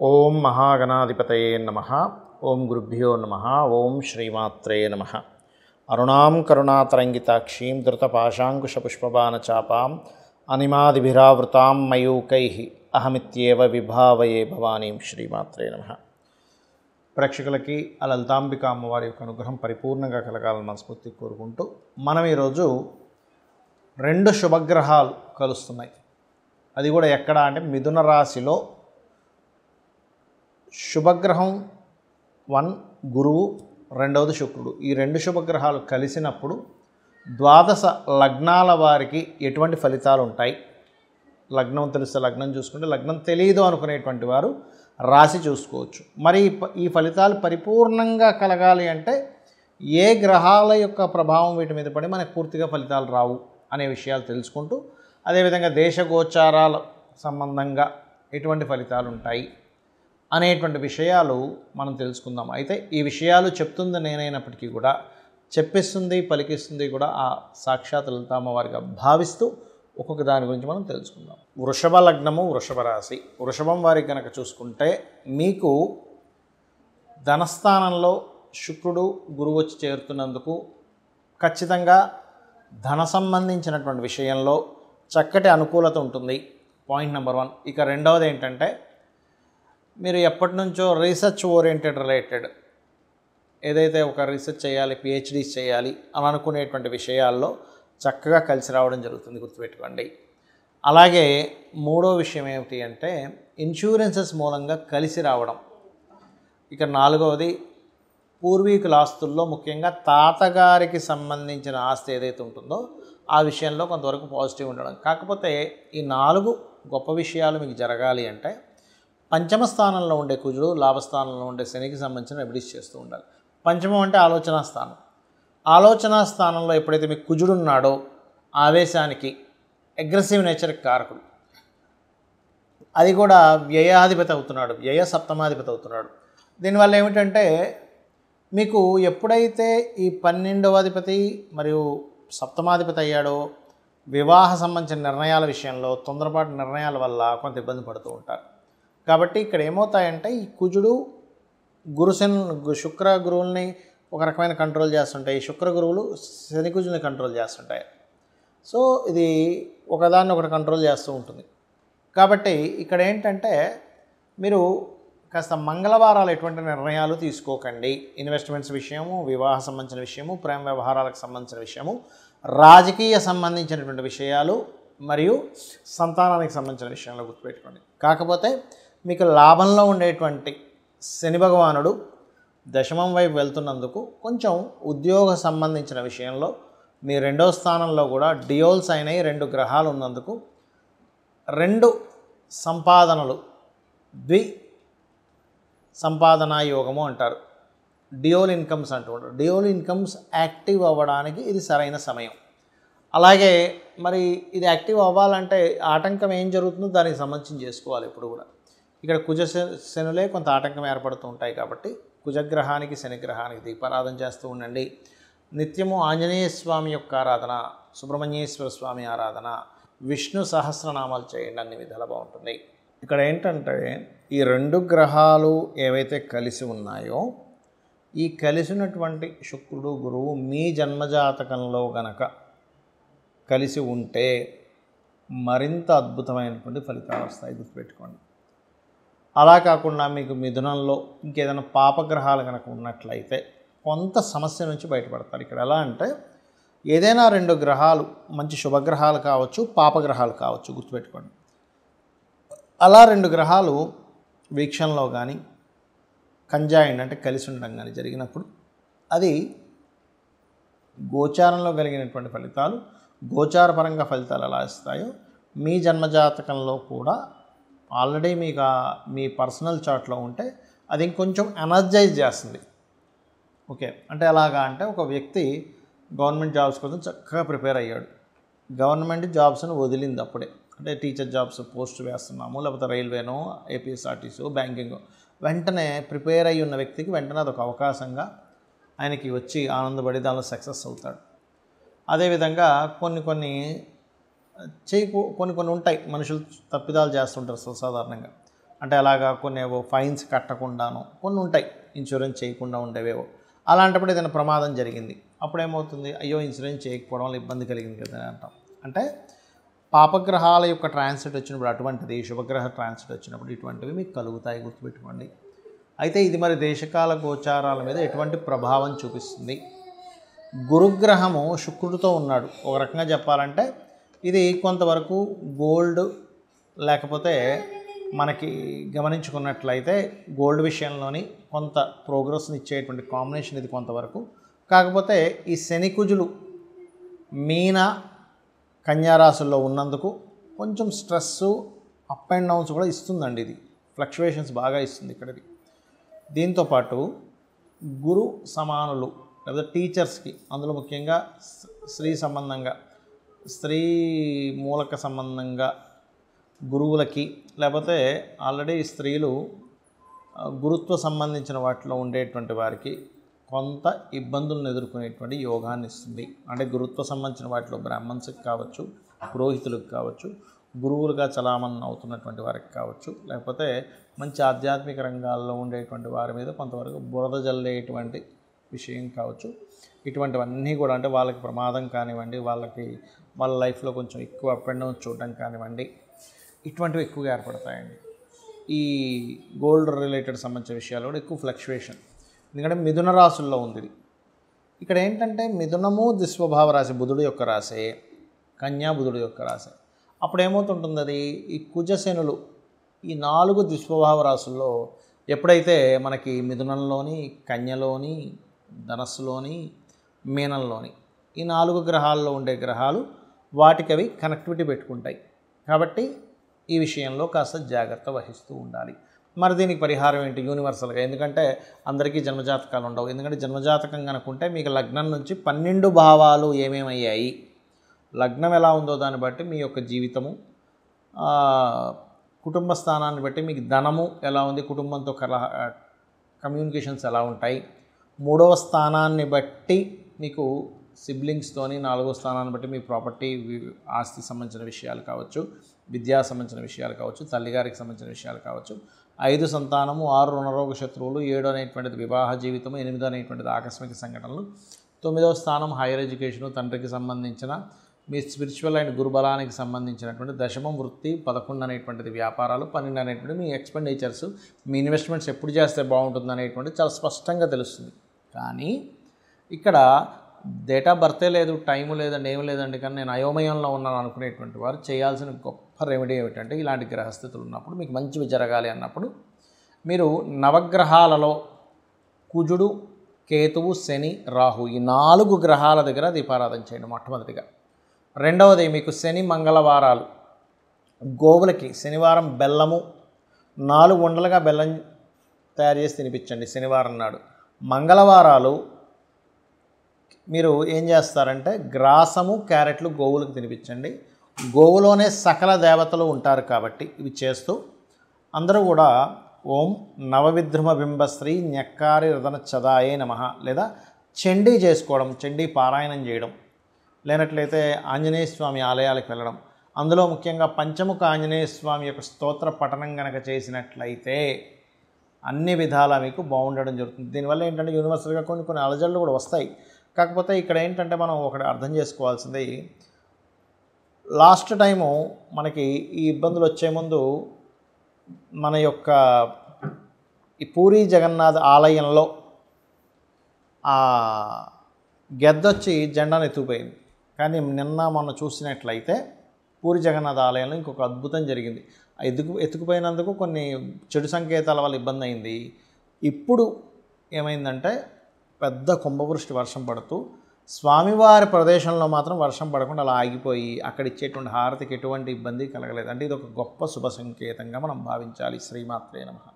ఓం మహాగణాధిపతయే నమః. ఓం గురుభ్యో నమః. ఓం శ్రీమాత్రే నమః. అరుణాం కరుణాతరంగితాక్షీం ధృతపాశాంకుశపుష్పబాణచాపాం అనిమాదిభిరావృతాం మయూకైః అహమిత్యేవ విభావయే భవానీం. శ్రీమాత్రే నమః. ప్రేక్షకులకి ఆ లలితాంబిక అమ్మవారి యొక్క అనుగ్రహం పరిపూర్ణంగా కలగాలని మనస్ఫూర్తి కోరుకుంటూ మనం ఈరోజు 2 శుభగ్రహాలు కలుస్తున్నాయి. అది కూడా ఎక్కడ అంటే మిథున రాశిలో శుభగ్రహం 1 గురువు, రెండవది శుక్రుడు. ఈ 2 శుభగ్రహాలు కలిసినప్పుడు ద్వాదశ లగ్నాల వారికి ఎటువంటి ఫలితాలు ఉంటాయి? లగ్నం తెలిస్తే లగ్నం చూసుకుంటే, లగ్నం తెలియదు అనుకునేటువంటి వారు రాశి చూసుకోవచ్చు. మరి ఈ ఫలితాలు పరిపూర్ణంగా కలగాలి అంటే ఏ గ్రహాల యొక్క ప్రభావం వీటి మీద పడి మనకు పూర్తిగా ఫలితాలు రావు అనే విషయాలు తెలుసుకుంటూ, అదేవిధంగా దేశగోచారాల సంబంధంగా ఎటువంటి ఫలితాలు ఉంటాయి అనేటువంటి విషయాలు మనం తెలుసుకుందాం. అయితే ఈ విషయాలు చెప్తుంది నేనైనప్పటికీ కూడా చెప్పిస్తుంది పలికిస్తుంది కూడా ఆ సాక్షాత్ లలితామ్మవారిగా భావిస్తూ ఒక్కొక్క దాని గురించి మనం తెలుసుకుందాం. వృషభ లగ్నము, వృషభ రాశి. వృషభం వారికి కనుక చూసుకుంటే మీకు ధనస్థానంలో శుక్రుడు గురువు వచ్చి చేరుతున్నందుకు ఖచ్చితంగా ధన సంబంధించినటువంటి విషయంలో చక్కటి అనుకూలత ఉంటుంది. Point number 1. ఇక రెండవది ఏంటంటే, మీరు ఎప్పటి నుంచో రీసెర్చ్ ఓరియంటెడ్ రిలేటెడ్ ఏదైతే ఒక రీసెర్చ్ చేయాలి, పిహెచ్డీస్ చేయాలి అని అనుకునేటువంటి విషయాల్లో చక్కగా కలిసి రావడం జరుగుతుంది, గుర్తుపెట్టుకోండి. అలాగే మూడో విషయం ఏమిటి అంటే ఇన్సూరెన్సెస్ మూలంగా కలిసి రావడం. ఇక నాలుగవది పూర్వీకుల ఆస్తుల్లో ముఖ్యంగా తాతగారికి సంబంధించిన ఆస్తి ఏదైతే ఉంటుందో ఆ విషయంలో కొంతవరకు పాజిటివ్ ఉండడం. కాకపోతే ఈ 4 గొప్ప విషయాలు మీకు జరగాలి అంటే పంచమ స్థానంలో ఉండే కుజుడు, లాభస్థానంలో ఉండే శనికి సంబంధించిన రెమెడీస్ చేస్తూ ఉండాలి. పంచమం అంటే ఆలోచనా స్థానం. ఆలోచనా స్థానంలో ఎప్పుడైతే మీకు కుజుడు ఉన్నాడో ఆవేశానికి, అగ్రెసివ్ నేచర్కి కారకుడు. అది కూడా వ్యయాధిపతి అవుతున్నాడు, వ్యయ సప్తమాధిపతి అవుతున్నాడు. దీనివల్ల ఏమిటంటే మీకు ఎప్పుడైతే ఈ 12వ అధిపతి మరియు సప్తమాధిపతి అయ్యాడో వివాహ సంబంధించిన నిర్ణయాల విషయంలో తొందరపాటు నిర్ణయాల వల్ల కొంత ఇబ్బంది పడుతూ ఉంటారు. కాబట్టి ఇక్కడ ఏమవుతాయంటే ఈ కుజుడు శుక్ర గురువుల్ని ఒక రకమైన కంట్రోల్ చేస్తుంటాయి, శుక్ర గురువులు శని కుజుల్ని కంట్రోల్ చేస్తుంటాయి. సో ఇది ఒకదాన్ని ఒకటి కంట్రోల్ చేస్తూ ఉంటుంది. కాబట్టి ఇక్కడ ఏంటంటే మీరు కాస్త మంగళవారాలు ఎటువంటి నిర్ణయాలు తీసుకోకండి. ఇన్వెస్ట్మెంట్స్ విషయము, వివాహ సంబంధించిన విషయము, ప్రేమ వ్యవహారాలకు సంబంధించిన విషయము, రాజకీయ సంబంధించినటువంటి విషయాలు మరియు సంతానానికి సంబంధించిన విషయంలో గుర్తుపెట్టుకోండి. కాకపోతే మీకు లాభంలో ఉండేటువంటి శని భగవానుడు దశమం వైపు వెళ్తున్నందుకు కొంచెం ఉద్యోగ సంబంధించిన విషయంలో మీ 2వ స్థానంలో కూడా డియోల్స్ అయినాయి. 2 గ్రహాలు ఉన్నందుకు 2 సంపాదనలు, సంపాదనా యోగము అంటారు. డియోల్ ఇన్కమ్స్ అంటూ ఉంటారు. డియోల్ ఇన్కమ్స్ యాక్టివ్ అవ్వడానికి ఇది సరైన సమయం. అలాగే మరి ఇది యాక్టివ్ అవ్వాలంటే ఆటంకం ఏం జరుగుతుందో దానికి సంబంధించి చేసుకోవాలి ఎప్పుడు కూడా. ఇక్కడ శనులే కొంత ఆటంకం ఏర్పడుతూ ఉంటాయి. కాబట్టి కుజగ్రహానికి శనిగ్రహానికి దీపారాధన చేస్తూ ఉండండి. నిత్యము ఆంజనేయ స్వామి యొక్క ఆరాధన, సుబ్రహ్మణ్యేశ్వర స్వామి ఆరాధన, విష్ణు సహస్రనామాలు చేయండి, అన్ని విధాలు బాగుంటుంది. ఇక్కడ ఏంటంటే ఈ 2 గ్రహాలు ఏవైతే కలిసి ఉన్నాయో ఈ కలిసినటువంటి శుక్రుడు గురువు మీ జన్మజాతకంలో గనక కలిసి ఉంటే మరింత అద్భుతమైనటువంటి ఫలితాలు వస్తాయి, గుర్తుపెట్టుకోండి. అలా కాకుండా మీకు మిథునంలో ఇంకేదైనా పాపగ్రహాలు కనుక ఉన్నట్లయితే కొంత సమస్య నుంచి బయటపడతారు. ఇక్కడ ఎలా అంటే ఏదైనా 2 గ్రహాలు మంచి శుభగ్రహాలు కావచ్చు, పాపగ్రహాలు కావచ్చు, గుర్తుపెట్టుకోండి. అలా 2 గ్రహాలు వీక్షణలో కానీ కంజాయిండ్ అంటే కలిసి ఉండడం కానీ జరిగినప్పుడు అది గోచారంలో కలిగినటువంటి ఫలితాలు, గోచారపరంగా ఫలితాలు ఎలా ఇస్తాయో మీ జన్మజాతకంలో కూడా ఆల్రెడీ మీకు మీ పర్సనల్ చార్ట్లో ఉంటే అది ఇంకొంచెం ఎనర్జైజ్ చేస్తుంది. ఓకే, అంటే ఎలాగా అంటే ఒక వ్యక్తి గవర్నమెంట్ జాబ్స్ కోసం చక్కగా ప్రిపేర్ అయ్యాడు. గవర్నమెంట్ జాబ్స్ను వదిలింది అప్పుడే, అంటే టీచర్ జాబ్స్ పోస్ట్ వేస్తున్నాము, లేకపోతే రైల్వేనో, ఏపీఎస్ఆర్టీసీ, బ్యాంకింగ్, వెంటనే ప్రిపేర్ అయ్యి ఉన్న వ్యక్తికి వెంటనే అదొక అవకాశంగా ఆయనకి వచ్చి ఆనందపడి దానిలో సక్సెస్ అవుతాడు. అదేవిధంగా కొన్ని ఉంటాయి, మనుషులు తప్పిదాలు చేస్తుంటారు సాధారణంగా. అంటే అలాగా కొన్నేవో ఫైన్స్ కట్టకుండాను కొన్ని ఉంటాయి, ఇన్సూరెన్స్ చేయకుండా ఉండేవేవో. అలాంటప్పుడు ఏదైనా ప్రమాదం జరిగింది, అప్పుడు ఏమవుతుంది, అయ్యో ఇన్సూరెన్స్ చేయకపోవడం వల్ల ఇబ్బంది కలిగింది కదా అని అంటాం. అంటే పాపగ్రహాల యొక్క ట్రాన్సిట్ వచ్చినప్పుడు అటువంటిది, శుభగ్రహ ట్రాన్సిట్ వచ్చినప్పుడు ఇటువంటివి మీకు కలుగుతాయి, గుర్తుపెట్టుకోండి. అయితే ఇది మరి దేశకాల గోచారాల మీద ఎటువంటి ప్రభావం చూపిస్తుంది? గురుగ్రహము శుక్రుడితో ఉన్నాడు. ఒక రకంగా చెప్పాలంటే ఇది కొంతవరకు గోల్డ్, లేకపోతే మనకి గమనించుకున్నట్లయితే గోల్డ్ విషయంలోని కొంత ప్రోగ్రెస్ని ఇచ్చేటువంటి కాంబినేషన్ ఇది కొంతవరకు. కాకపోతే ఈ శనికుజులు మీన కన్యా రాశుల్లో ఉన్నందుకు కొంచెం స్ట్రెస్సు, అప్ అండ్ డౌన్స్ కూడా ఇస్తుందండి. ఇది ఫ్లక్చువేషన్స్ బాగా ఇస్తుంది ఇక్కడది. దీంతోపాటు గురు సమానులు లేదా టీచర్స్కి, అందులో ముఖ్యంగా స్త్రీ సంబంధంగా, స్త్రీ మూలక సంబంధంగా గురువులకి, లేకపోతే ఆల్రెడీ స్త్రీలు గురుత్వ సంబంధించిన వాటిలో ఉండేటువంటి వారికి కొంత ఇబ్బందులను ఎదుర్కొనేటువంటి యోగాన్ని ఇస్తుంది. అంటే గురుత్వ సంబంధించిన వాటిలో బ్రాహ్మణ్స్కి కావచ్చు, పురోహితులకు కావచ్చు, గురువులుగా చలామణి అవుతున్నటువంటి వారికి కావచ్చు, లేకపోతే మంచి ఆధ్యాత్మిక రంగాల్లో ఉండేటువంటి వారి మీద కొంతవరకు బురద జల్లేటువంటి విషయం కావచ్చు. ఇటువంటివన్నీ కూడా అంటే వాళ్ళకి ప్రమాదం కానివ్వండి, వాళ్ళ లైఫ్లో కొంచెం ఎక్కువ అప్ అండ్ డౌన్ చూడడం కానివ్వండి, ఇటువంటివి ఎక్కువగా ఏర్పడతాయండి. ఈ గోల్డ్ రిలేటెడ్ సంబంధించిన విషయాలు కూడా ఎక్కువ ఫ్లక్చువేషన్. ఎందుకంటే మిథున రాశుల్లో ఉంది ఇది. ఇక్కడ ఏంటంటే మిథునము దిస్వభావ రాశి, బుధుడు యొక్క రాశే, కన్యా బుధుడు యొక్క రాశే. అప్పుడు ఏమవుతుంటుంది, అది ఈ కుజశనులు ఈ 4 దిస్వభావ రాశుల్లో ఎప్పుడైతే మనకి మిథునంలోని, కన్యలోని, ధనస్సులోని, మీనంలోని ఈ 4 గ్రహాల్లో ఉండే గ్రహాలు వాటికి అవి కనెక్టివిటీ పెట్టుకుంటాయి. కాబట్టి ఈ విషయంలో కాస్త జాగ్రత్త వహిస్తూ ఉండాలి. మరి దీనికి పరిహారం ఏంటి యూనివర్సల్గా? ఎందుకంటే అందరికీ జన్మజాతకాలు ఉండవు. ఎందుకంటే జన్మజాతకం కనుక్కుంటే మీకు లగ్నం నుంచి 12 భావాలు ఏమేమయ్యాయి, లగ్నం ఎలా ఉందో దాన్ని బట్టి మీ యొక్క జీవితము, కుటుంబ స్థానాన్ని బట్టి మీకు ధనము ఎలా ఉంది, కుటుంబంతో కమ్యూనికేషన్స్ ఎలా ఉంటాయి, 3వ స్థానాన్ని బట్టి మీకు సిబ్లింగ్స్తోని, 4వ స్థానాన్ని బట్టి మీ ప్రాపర్టీ, ఆస్తి సంబంధించిన విషయాలు కావచ్చు, విద్యా సంబంధించిన విషయాలు కావచ్చు, తల్లిగారికి సంబంధించిన విషయాలు కావచ్చు, 5 సంతానము, 6 రుణరోగ శత్రువులు, 7 అనేటువంటిది వివాహ జీవితము, 8 అనేటువంటిది ఆకస్మిక సంఘటనలు, 9వ స్థానం హైయర్ ఎడ్యుకేషను, తండ్రికి సంబంధించిన మీ స్పిరిచువల్ అండ్ గురుబలానికి సంబంధించినటువంటి దశమం వృత్తి, 11 అనేటువంటిది వ్యాపారాలు, 12 అనేటువంటిది మీ ఎక్స్పెండిచర్స్, మీ ఇన్వెస్ట్మెంట్స్ ఎప్పుడు చేస్తే బాగుంటుంది అనేటువంటిది చాలా స్పష్టంగా తెలుస్తుంది. కానీ ఇక్కడ డేట్ ఆఫ్ బర్తే లేదు, టైము లేదండి, ఏమి లేదండి, కానీ నేను అయోమయంలో ఉన్నాను అనుకునేటువంటి వారు చేయాల్సిన గొప్ప రెమెడీ ఏమిటంటే, ఇలాంటి గ్రహస్థితులు ఉన్నప్పుడు మీకు మంచివి జరగాలి అన్నప్పుడు మీరు నవగ్రహాలలో కుజుడు, కేతువు, శని, రాహు ఈ 4 గ్రహాల దగ్గర దీపారాధన చేయండి మొట్టమొదటిగా. రెండవది మీకు శని మంగళవారాలు గోవులకి శనివారం బెల్లము 4 ఉండలుగా బెల్లం తయారు చేసి తినిపించండి శనివారం నాడు. మంగళవారాలు మీరు ఏం చేస్తారంటే గ్రాసము, క్యారెట్లు గోవులకు తినిపించండి. గోవులోనే సకల దేవతలు ఉంటారు కాబట్టి ఇవి చేస్తూ అందరూ కూడా ఓం నవవిద్రుమ బింబశ్రీ న్యక్కారి రతన చదాయే నమః లేదా చండీ చేసుకోవడం, చండీ పారాయణం చేయడం, లేనట్లయితే ఆంజనేయ స్వామి ఆలయాలకు వెళ్ళడం, అందులో ముఖ్యంగా పంచముఖ ఆంజనేయ స్వామి యొక్క స్తోత్ర పఠనం కనుక చేసినట్లయితే అన్ని విధాలా మీకు బాగుండడం జరుగుతుంది. దీనివల్ల ఏంటంటే యూనివర్సల్గా కొన్ని అలజడులు కూడా వస్తాయి. కాకపోతే ఇక్కడ ఏంటంటే మనం ఒకటి అర్థం చేసుకోవాల్సింది, లాస్ట్ టైము మనకి ఈ ఇబ్బందులు వచ్చే ముందు మన యొక్క ఈ పూరీ జగన్నాథ్ ఆలయంలో గెద్దొచ్చి జెండాను ఎత్తుకుపోయింది. కానీ నిన్న మొన్న చూసినట్లయితే పూరి జగన్నాథ్ ఆలయంలో ఇంకొక అద్భుతం జరిగింది. ఎత్తుకుపోయినందుకు కొన్ని చెడు సంకేతాల వల్ల ఇబ్బంది అయింది. ఇప్పుడు ఏమైందంటే పెద్ద కుంభవృష్టి వర్షం పడుతూ స్వామివారి ప్రదేశంలో మాత్రం వర్షం పడకుండా అలా ఆగిపోయి అక్కడ ఇచ్చేటువంటి హారతికి ఎటువంటి ఇబ్బంది కలగలేదు. అంటే ఇది ఒక గొప్ప శుభ సంకేతంగా మనం భావించాలి. శ్రీమాత్రే నమః.